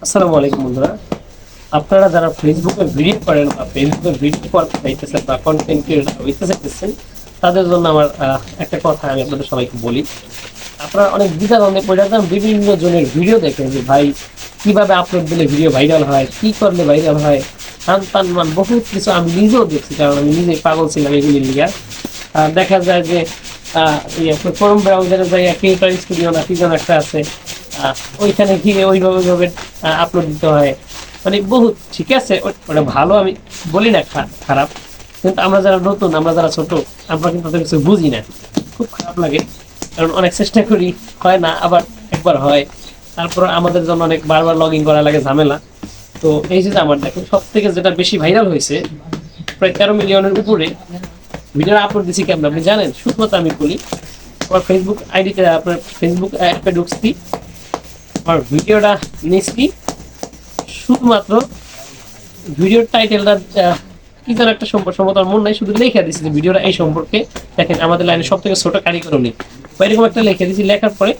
আসসালামু আলাইকুম বন্ধুরা, আপনারা যারা ফেসবুকে ভিডিও করেন বা ফেসবুকে ভিডিও করতে চাইতেছেন বা কন্টেন্ট ক্রিয়েটর হইতে চাইতেছেন, তাদের জন্য আমার একটা কথা আমি আপনাদের সবাইকে বলি। আপনারা অনেক দ্বিধাদ্বন্দ্বে পড়ে যান, বিভিন্ন জনের ভিডিও দেখেন যে ভাই কিভাবে আপলোড দিলে ভিডিও ভাইরাল হয়, কি করলে ভাইরাল হয়, টান টান মান বহুত কিছু আমি নিজেও দেখছি, কারণ আমি নিজেই পাগল ছিলাম এগুলি নিয়ে। দেখা যায় যে ক্রোম ব্রাউজারে যাই ক্রিয়েটর স্টুডিও না কি যেন একটা আছে, ওইখানে গিয়ে ওইভাবে আপলোড দিতে হয়। মানে বহুত ঠিক আছে, ওটা ভালো আমি বলি না, খারাপ, কিন্তু আমরা যারা নতুন, আমরা যারা ছোট, আমরা কিন্তু তাদের কিছু বুঝি না, খুব খারাপ লাগে। কারণ অনেক চেষ্টা করি, হয় না, আবার একবার হয়, তারপর আমাদের জন্য অনেক বারবার লগ ইন করা লাগে, ঝামেলা। তো এই যে আমার দেখুন সব থেকে যেটা বেশি ভাইরাল হয়েছে, প্রায় 13 মিলিয়নের উপরে ভিডিও আপলোড দিচ্ছি কেমন আপনি জানেন? শুধুমাত্র আমি বলি, আমার ফেসবুক আইডিতে, আপনার ফেসবুক অ্যাপে ঢুকছি, আমার ভিডিওটা নিচ্ছি, শুধুমাত্র ভিডিওর টাইটেলটা কি যেন একটা সম্ভবত আমার মন নাই, শুধু লেখা দিচ্ছি যে ভিডিওটা এই সম্পর্কে। দেখেন আমাদের লাইনে সব থেকে ছোট কারিগর উনি, বা এরকম একটা লিখে দিচ্ছি। লেখার পরে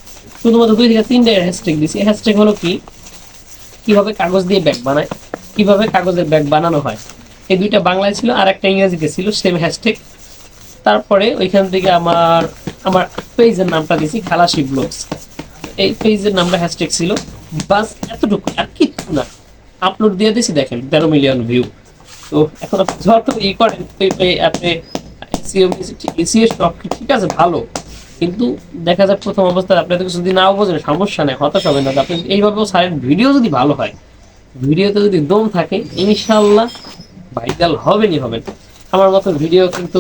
শুধুমাত্র 2 থেকে 3টা হ্যাশট্যাগ দিচ্ছি। হ্যাশট্যাগ হলো কি, কিভাবে কাগজ দিয়ে ব্যাগ বানায়, কিভাবে কাগজের ব্যাগ বানানো হয়, এই দুইটা বাংলায় ছিল, আর একটা ইংরেজিতে ছিল, সেম হ্যাশট্যাগ। তারপরে ওইখান থেকে আমার আমার পেজের নামটা দিছি খালাসি ব্লগস, এই পেজের নামটা হ্যাশট্যাগ ছিল, বাস এতটুকু, আর কিচ্ছু না। আপলোড দিয়ে দিছি, দেখেন 13 মিলিয়ন ভিউ। তো এখন আপনি যত ই করেন, আপনি এসিও সব ঠিক আছে, ভালো, কিন্তু দেখা যায় প্রথম অবস্থায় আপনি তো কিছু যদি নাও বোঝেন, সমস্যা নেই, হতাশ হবেন না। আপনি এইভাবেও সাইড ভিডিও যদি ভালো হয়, ভিডিওতে যদি দম থাকে, ইনশাল্লাহ ভাইরাল হবেনই হবেন। আমার মতো ভিডিও কিন্তু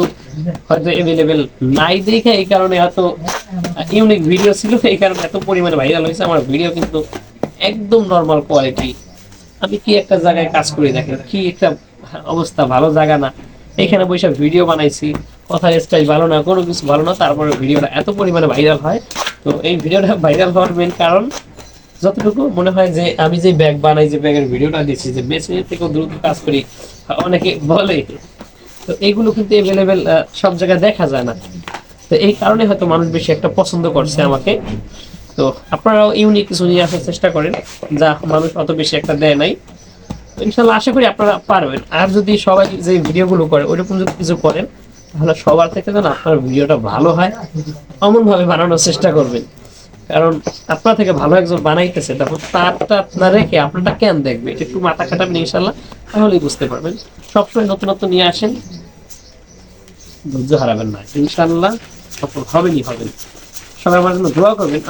হয়তো অ্যাভেলেবেল নাই দেখে, এই কারণে এত ইউনিক ভিডিও ছিল, এই কারণে এত পরিমাণে ভাইরাল হয়েছে। আমার ভিডিও কিন্তু একদম নর্মাল কোয়ালিটি। আমি কি একটা জায়গায় কাজ করি, দেখেন কি একটা অবস্থা, ভালো জায়গা না, এখানে বসে ভিডিও বানাইছি, কথার স্টাইল ভালো না, কোনো কিছু ভালো না, তারপরে ভিডিওটা এত পরিমাণে ভাইরাল হয়। তো এই ভিডিওটা ভাইরাল হওয়ার মেন কারণ, যতটুকু মনে হয় যে আমি যে ব্যাগ বানাই, যে ব্যাগের ভিডিওটা দিচ্ছি, যে মেশিনের থেকেও দ্রুত কাজ করি, অনেকে বলে, তো এইগুলো কিন্তু অ্যাভেলেবেল সব জায়গায় দেখা যায় না। তো এই কারণে হয়তো মানুষ বেশি একটা পছন্দ করছে আমাকে। তো আপনারাও ইউনিক কিছু নিয়ে আসার চেষ্টা করেন, যা মানুষ অত বেশি একটা দেয় নাই। ইনশাল্লাহ আশা করি আপনারা পারবেন। আর যদি সবাই যে ভিডিওগুলো করে ওইরকম যদি কিছু করেন, তাহলে সবার থেকে যেন আপনার ভিডিওটা ভালো হয়, অমন ভাবে বানানোর চেষ্টা করবেন। কারণ আপনার থেকে ভালো একজন বানাইতেছে, তখন তারটা আপনার রেখে আপনারটা কেন দেখবে, এটা একটু মাথা খাটাবেন ইনশাল্লাহ, তাহলেই বুঝতে পারবেন। সবসময় নতুনত্ব নিয়ে আসেন, ধৈর্য হারাবেন না, ইনশাল্লাহ সফল হবেনই হবেন। সবাই আমার জন্য দোয়া করবেন।